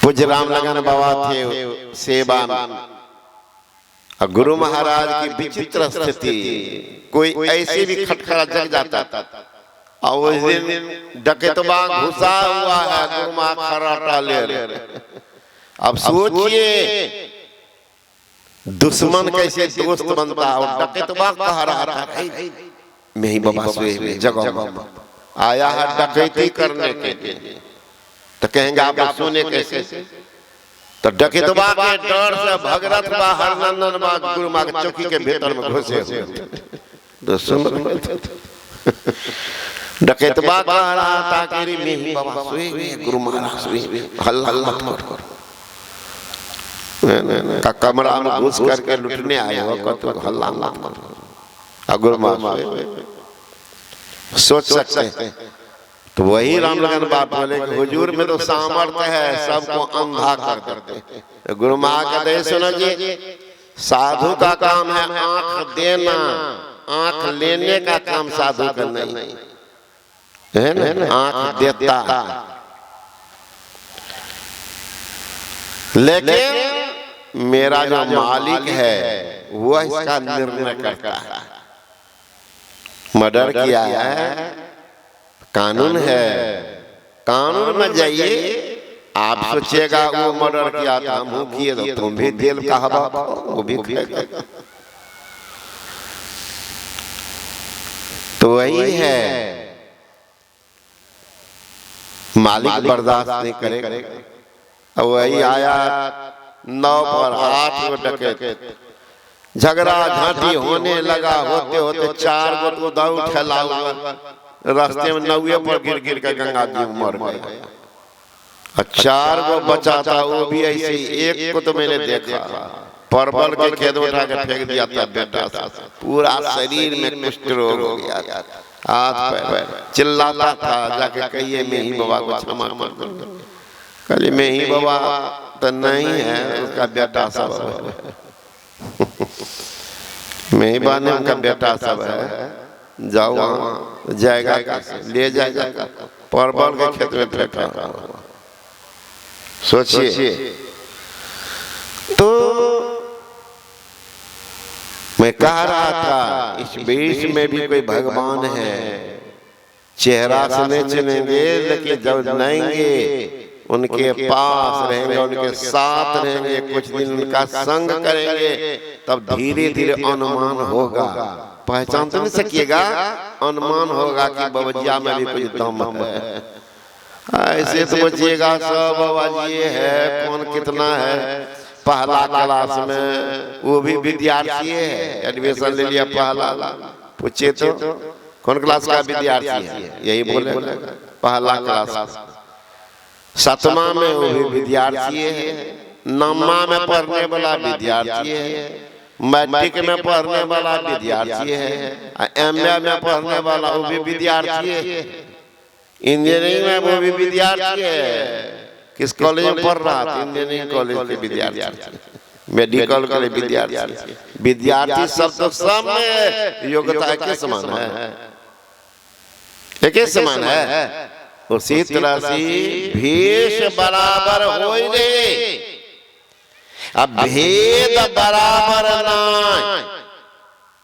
पूज्य रामलगन बाबा थे सेवान, और गुरु महाराज की विचित्र स्थिति, कोई ऐसे भी खटखटा जग जाता, और उस दिन डकैतवा घुसा हुआ है, गुरु महाराज खराटा ले रहे। अब सोचिए दुश्मन कैसे दोस्त बनता है, और डकैतवा कह रहा था मैं ही बाबा सोए जगह आया है डकैती करने के लिए, तो कहेंगे आप सुने कैसे? तो डकैतवा के डर से भगरथ बा हरनंदन बा गुरु माँ के चौकी के भीतर में घुसे हुए डकैतवा कह रहा था कि मैं ही बाबा सोए गुरु महाराज सोए, हल्ला हल्ला करो का कमरा में घुस करके लुटने आए हो तो हल्ला मत करो, गुरु महाराज सोच सकते हैं। तो वही रामलगन बाप बोले कि हुजूर में तो सामर्थ्य है सबको अंधा कर देते। तो गुरु महाराज कहते सुनो जी, साधु का काम है आंख देना, आंख लेने का काम साधु का नहीं है ना, आंख देता। लेकिन मेरा जो मालिक है वह इसका निर्णय करता है। मर्डर किया है, कानून है, कानून में जाइए। आप सोचिएगा वो मर्डर किया था, हम किए तो तुम भी जेल का हवा वो भी खाएगा। तो वही है, मालिक बर्दाश्त नहीं करेगा। वही आया 9 पर 8 गो डकैत, झगड़ा झांटी होने लगा, होते होते 4 गो तो दाऊ ठेला हुआ, रास्ते में 9 पर गिर गिर के गंगा जी मर गए। 4 गो बचा था, वो भी ऐसे ही। एक को तो मैंने देखा परवल के खेत उठा के फेंक दिया था बेटा सा, पूरा शरीर में कुष्ठ रोग हो गया, हाथ पैर चिल्लाता था। जाके कहिए मैं ही बाबा को क्षमा कर दो, कल मैं ही बाबा तो नहीं है, उसका बेटा सब है मैं ही बाने उनका बेटा सब है। जाओ वहां जाएगा, ले जाएगा, परवल के खेत में फेंका। सोचिए। तो मैं कह रहा था इस बीच में भी कोई भगवान है, चेहरा से नहीं चिनेंगे, लेकिन जब जाएंगे उनके पास रहेंगे, उनके साथ रहेंगे, कुछ दिन उनका संग करेंगे, तब धीरे धीरे अनुमान होगा। पहचान तो नहीं सकिएगा, अनुमान होगा कि बबजिया में भी कोई दम है। ऐसे सोचिएगा सब बाबा जी है, कौन कितना है। पहला क्लास में वो भी विद्यार्थी है, एडमिशन ले लिया पहला, पूछे तो कौन क्लास का विद्यार्थी है, यही बोले पहला क्लास। 7वां में वो भी विद्यार्थी है, 9वां में पढ़ने वाला विद्यार्थी है, मैट्रिक में पढ़ने वाला विद्यार्थी है, एमए में पढ़ने वाला वो भी विद्यार्थी है, इंजीनियरिंग में वो भी विद्यार्थी है। किस कॉलेज में पढ़ रहा था? इंजीनियरिंग कॉलेज के विद्यार्थी, मेडिकल के विद्यार्थी। विद्यार्थी सब तो सब में योग्यता के समान है, एक ही समान है। उसी तरह से भेष बराबर होई रे, अब भेद बराबर नाय,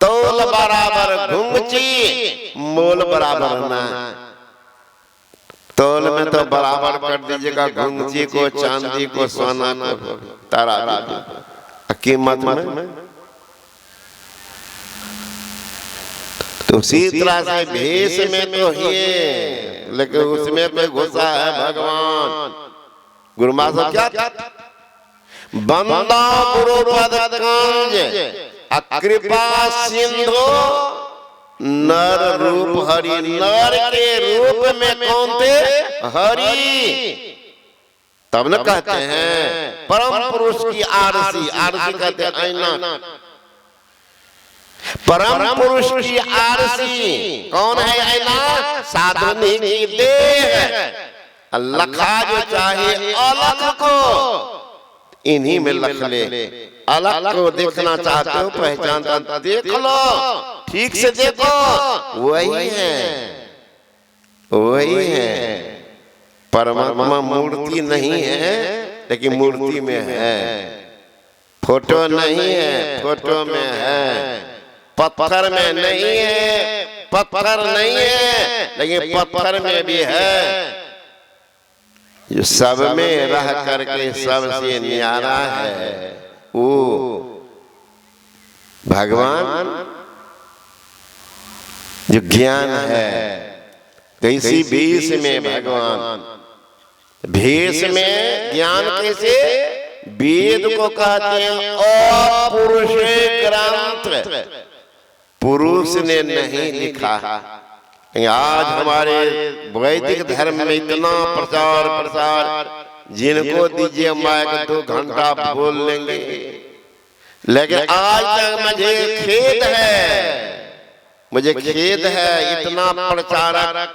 तोल बराबर घुंघची, मोल बराबर नाय। तोल में तो बराबर कर दीजिएगा घुंघची को, चांदी को, सोना को, तारा कीमत में। तो उसी तरह से भेष में तो है, लेकिन उसमें तो घुसा है भगवान। गुरु महाराज क्या बंदा गुरु पद कंज, कृपा सिंधु नर रूप हरि। नर के रूप में कौन थे? हरि। तब न कहते हैं परम पुरुष की आरसी। आरसी कहते हैं आईना। परम पुरुष की आरसी कौन है? आईना। साधुनी की देह लखा जो चाहे अलग को इन्हीं में लख ले। अलग को देखना चाहते हो, पहचान देख लो, ठीक से देखो, वही है, वही है। परमात्मा मूर्ति नहीं है, लेकिन मूर्ति में है, फोटो नहीं है, फोटो में है, पत्थर में नहीं है, पत्थर नहीं है, लेकिन पत्थर में भी है। जो सब में रह करके सबसे न्यारा है वो भगवान जो ज्ञान है। कैसी भेष में भगवान, भेष में ज्ञान कैसे? वेद को कहते हैं अपुरुषे ग्रंथ, पुरुष ने नहीं लिखा। आज हमारे वैदिक धर्म में इतना प्रचार प्रसार, जिनको दीजिए माइक 2 घंटा बोल लेंगे, लेकिन आज तक मुझे खेद है इतना प्रचारक,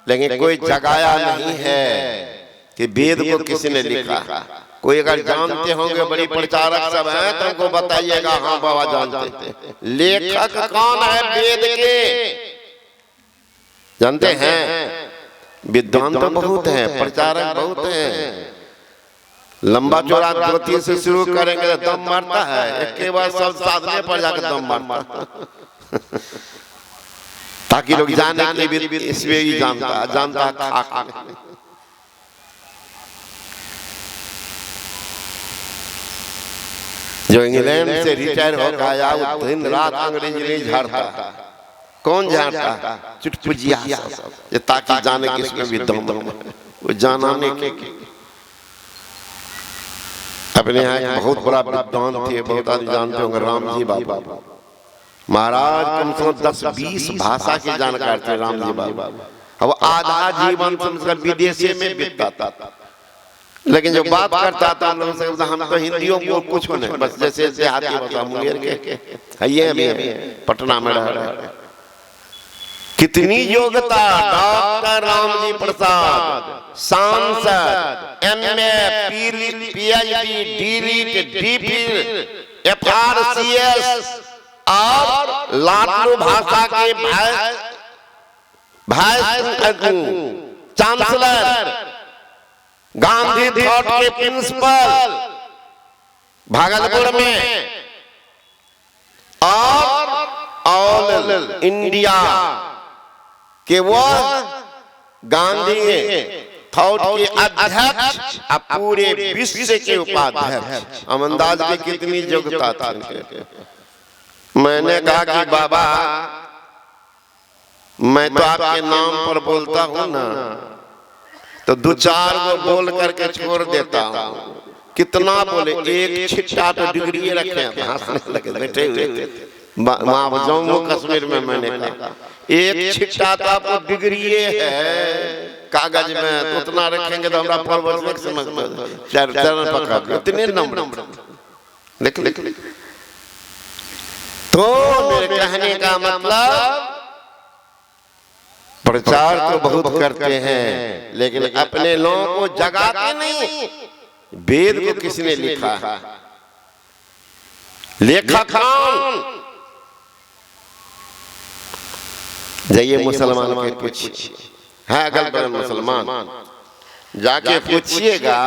लेकिन कोई जगाया नहीं है कि वेद को किसने लिखा। कोई अगर जानते होंगे, बड़ी प्रचारक सब हैं, तो हमको बताइएगा। हाँ बाबा जानते हैं। लेखक कौन है वेद के? जानते हैं? विद्वान तो बहुत हैं, प्रचारक बहुत हैं। लंबा चौड़ा ज्योति से शुरू करेंगे तो दम मारता है, एक के बाद सब साधने पर जाकर दम मारता, ताकि लोग जाने कि इसमें ही जानता खाक। जो इंग्लैंड से रिटायर होकर आया, वो दिन रात अंग्रेजी झाड़ता। कौन झाड़ता? चुटपुजिया, ताकि जाने कि इसमें भी दम है। वो जानाने के अपने यहाँ एक बहुत बड़ा विद्वान थे, बहुत आदमी जानते होंगे, राम जी बाबा महाराज। कम से कम 10-20 भाषा के जानकार थे राम जी बाबा। अब आधा जीवन विदेशी में बीतता था, लेकिन जो बात करता था हम तो हिंदियों को कुछ नहीं, बस जैसे देहाती भाषा मुंगेर के ये पटना में रह रहे। कितनी योग्यता! डॉक्टर रामजी प्रसाद, सांसद, MA, PhD, DLIT, DPhil, FRCS और लाटू भाषा के वाइस चांसलर, गांधी थॉट के प्रिंसिपल भागलपुर में, और ऑल इंडिया के वो गांधी थॉट के अध्यक्ष, पूरे विश्व के उपाध्यक्ष। अमंदाज की कितनी योग्यता थी। मैंने कहा कि बाबा मैं तो आपके नाम पर बोलता हूं ना, तो 2-4 को बोल करके छोड़ देता हूं। कितना बोले? एक छिट्टा तो डिग्री रखे, हंसने लगे बैठे हुए। वहां जम्मू कश्मीर में मैंने कहा एक छिट्टा तो आपको डिग्री है कागज में, तो उतना रखेंगे तो हमारा फॉरवर्ड समझ में चरण पकड़ इतने नंबर लिख। तो मेरे कहने का मतलब, प्रचार तो बहुत करते हैं, लेकिन अपने लोगों को जगाते नहीं। वेद को किसने लिखा? लेखक कौन? जाइए मुसलमान के पूछिए, है अगल बगल मुसलमान, जाके पूछिएगा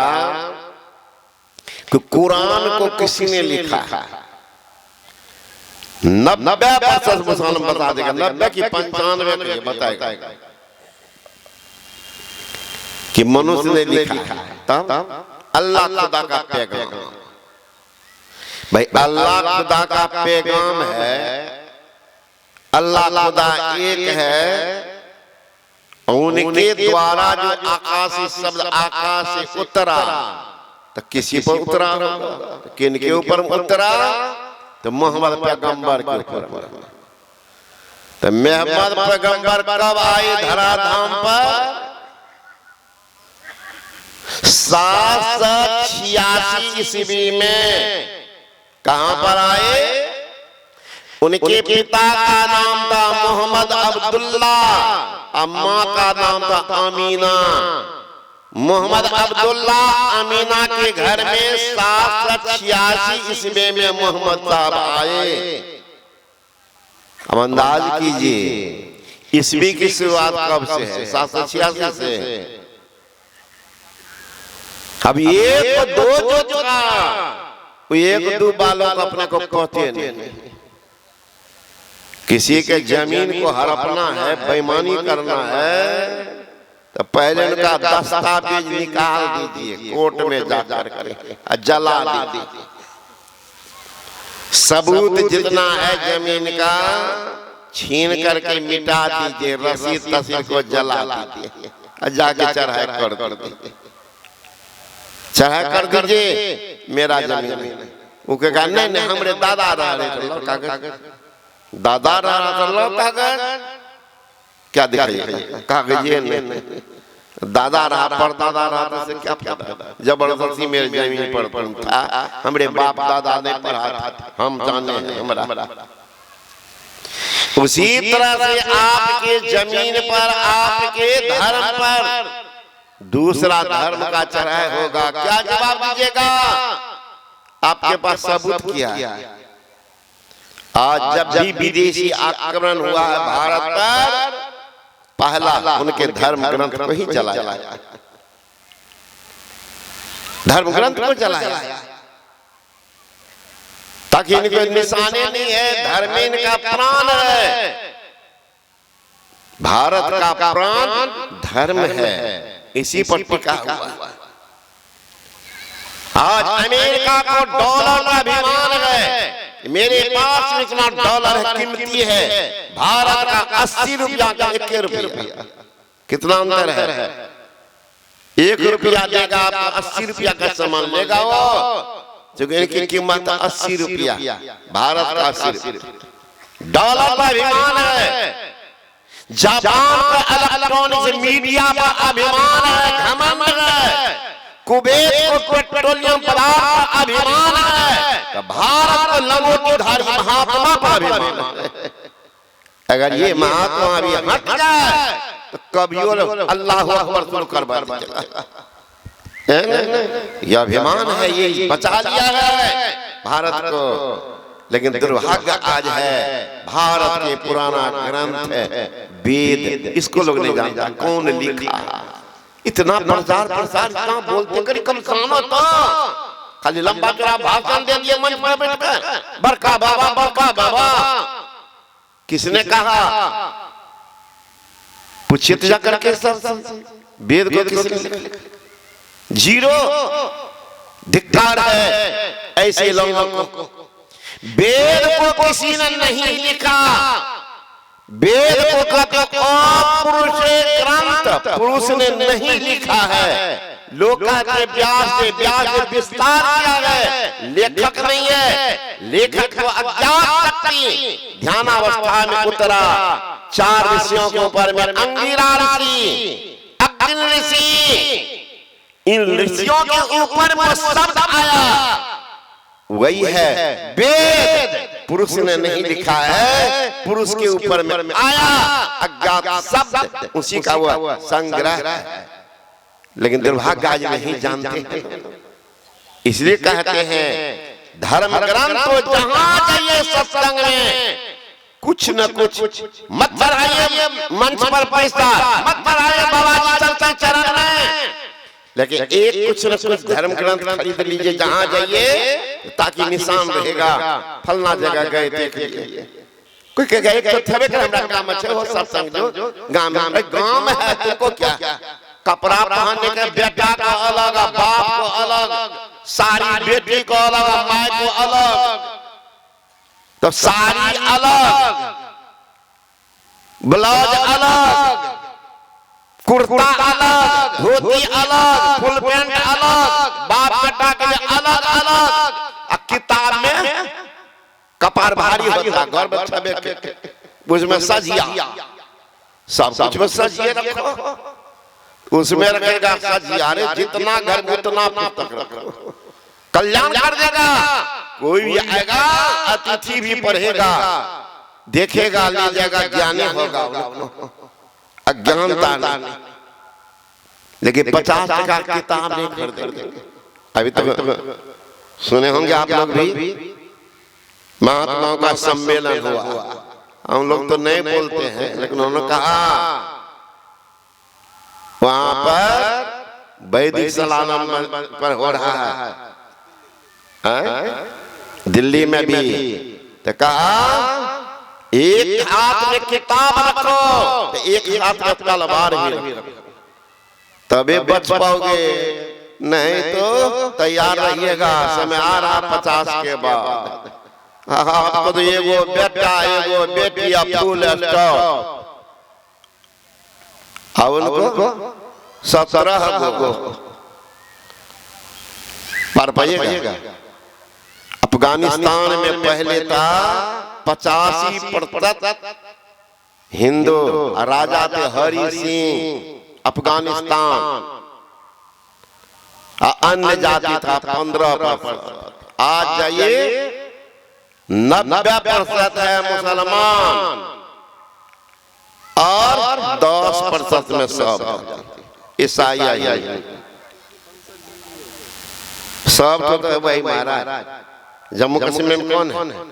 कि कुरान को किसने लिखा। 90% मुसलमान बता देगा, 90 की 95 बताएगा कि मनुष्य ने लिखा। तब अल्लाह खुदा का पैगाम, भाई अल्लाह खुदा का पैगाम है। अल्लाह खुदा एक है, उनके द्वारा जो आकाशी शब्द आकाश से उतरा, तो किसी पर उतरा होगा, किनके ऊपर उतरा? तो मोहम्मद पैगंबर के ऊपर। तो मोहम्मद पैगंबर कब आए धराधाम पर? 786 ईस्वी में। कहां पर आए? उनके पिता का नाम था मोहम्मद अब्दुल्ला, अम्मा का नाम था अमीना। मोहम्मद अब्दुल्ला अमीना के घर में 786 ईस्वी में मोहम्मद साहब आए। अब अंदाज कीजिए ईस्वी की शुरुआत कब से है? 786 से। अब एक दो जो चुका, एक दो बालों को अपने को कहते नहीं। किसी के जमीन को हड़पना है, बेईमानी करना है, तो पहले उनका दस्तावेज निकाल दीजिए, कोर्ट में जाकर के जला दीजिए। सबूत जितना है जमीन का छीन करके मिटा दीजिए, रसीद तस्वीर को जला दीजिए, जाके चढ़ाई कर दीजिए, चढ़ाई कर दीजिए मेरा जमीन। वो कहेगा नहीं नहीं हमारे दादा रहे तो कागज, दादा रहा तो लो कागज, क्या दिखाइए कागज नहीं, दादा रहा परदादा रहा तो क्या फायदा। जबरदस्ती मेरे जमीन पर था, हमारे बाप दादा ने पढ़ा था, हम जाने हैं हमारा। उसी तरह से आपके जमीन पर, आपके धर्म पर दूसरा धर्म का चढ़ाई होगा, क्या जवाब दीजिएगा? आपके पास सबूत क्या है? आज जब भी विदेशी आक्रमण हुआ है भारत पर, पहला उनके धर्म ग्रंथ को ही जलाया, धर्म ग्रंथ को जलाया, ताकि इनको निशाने नहीं है, धर्म इनका प्राण है, भारत का प्राण धर्म है, इसी पर टिका हुआ। आज अमेरिका को डॉलर का अभिमान है, मेरे पास इतना डॉलर है, कीमती है, भारत का 80 रुपया का 1 रुपया, कितना अंतर है? 1 रुपया देगा आपको 80 रुपया का सामान लेगा वो, जो इनकी कीमत 80 रुपया, भारत का 80 रुपया। डॉलर का अभिमान है, जापान का इलेक्ट्रॉनिक्स मीडिया का अभिमान है, घमंड है, कुवैत को पेट्रोलियम पदार्थ का अभिमान है, तो भारत को लंगोटीधारी महात्मा का अभिमान है। अगर ये महात्मा भी हट जाए तो कभी अल्लाह अकबर सुन कर बैठ जाएगा। यह अभिमान है, ये बचा लिया है भारत को। लेकिन दुर्भाग्य आज है, भारत के पुराना ग्रंथ है वेद, इसको लोग नहीं जानता कौन लिखा। इतना प्रचार प्रसार इतना बोलते करी कम खाना था, खाली लंबा चौड़ा भाषण दे दिए मंच पर बैठकर, बरका बाबा बरका बाबा। किसने कहा? पूछिए तो जाकर के सब वेद को किसने लिखा? जीरो। धिक्कार है ऐसे लोगों को। वेद को किसी ने नहीं लिखा, वेद को कहते पुरुष ग्रंथ, पुरुष ने नहीं लिखा है। लोग कहते व्यास से विस्तार किया है, लेखक नहीं है। लेखक को अज्ञात शक्ति ध्यानावस्था में उतरा, 4 ऋषियों के ऊपर में अंगिरा ऋषि, अग्नि ऋषि, इन ऋषियों के ऊपर में शब्द आया, वही है वेद। पुरुष ने नहीं लिखा है, पुरुष के ऊपर में आया अज्ञात शब्द, उसी का वो संग्रह है। लेकिन दुर्भाग्य आज नहीं जानते, इसलिए कहते हैं धर्म ग्रंथ तो जहां जाइए सत्संग में कुछ न कुछ मत बढ़ाइए, मंच पर पैसा मत बढ़ाइए बाबा चलते चरण में, लेकिन एक कुछ न कुछ धर्म ग्रंथ खरीद लीजिए जहां जाइए, ताकि निशान रहेगा फलना जगह गए देखिए। कोई कहेगा एक तो थवे कर हमरा काम अच्छे हो सत्संग जो गांव में, गांव में है तुमको क्या? कपड़ा पहनने के बेटा को अलग, बाप को अलग, सारी बेटी को अलग, माँ को अलग, तो साड़ी अलग, ब्लाउज अलग, कुर्ता अलग, धोती अलग, फुल पैंट अलग, बाप बेटा के अलग अलग। किताब में कपार भारी होता, घर में छबे के उसमें सजिया, सब कुछ में सजिए रखो, उसमें रखेगा सजिया। अरे जितना घर में उतना पुस्तक रखो, कल्याण कर देगा। कोई भी आएगा, अतिथि भी पढ़ेगा, देखेगा, ले जाएगा, ज्ञानी होगा, अज्ञानता नहीं। लेकिन 50 टका किताब नहीं खरीदेंगे। अभी तक सुने होंगे आप लोग भी, महात्माओं का सम्मेलन हुआ, हम लोग तो नहीं बोलते हैं, लेकिन उन्होंने कहा वहां पर वैदिक सालाना पर हो रहा है, दिल्ली में भी। तो कहा एक हाथ में किताब रखो तो एक हाथ में तलवार भी रखो, तभी बच पाओगे, नहीं तो तैयार रहिएगा, समय आ रहा 50 के बाद। आपको तो एगो बेटा एगो बेटी फुल स्टॉप, अब उनको 17 गो पर पाइएगा। अफगानिस्तान में पहले था 85% हिंदू, राजा थे हरि सिंह। अफगानिस्तान अन्य जाति था 15%। आज जाइए 90% है मुसलमान और 10% में सब ईसाई आई। सब तो वही महाराज। जम्मू कश्मीर में कौन है?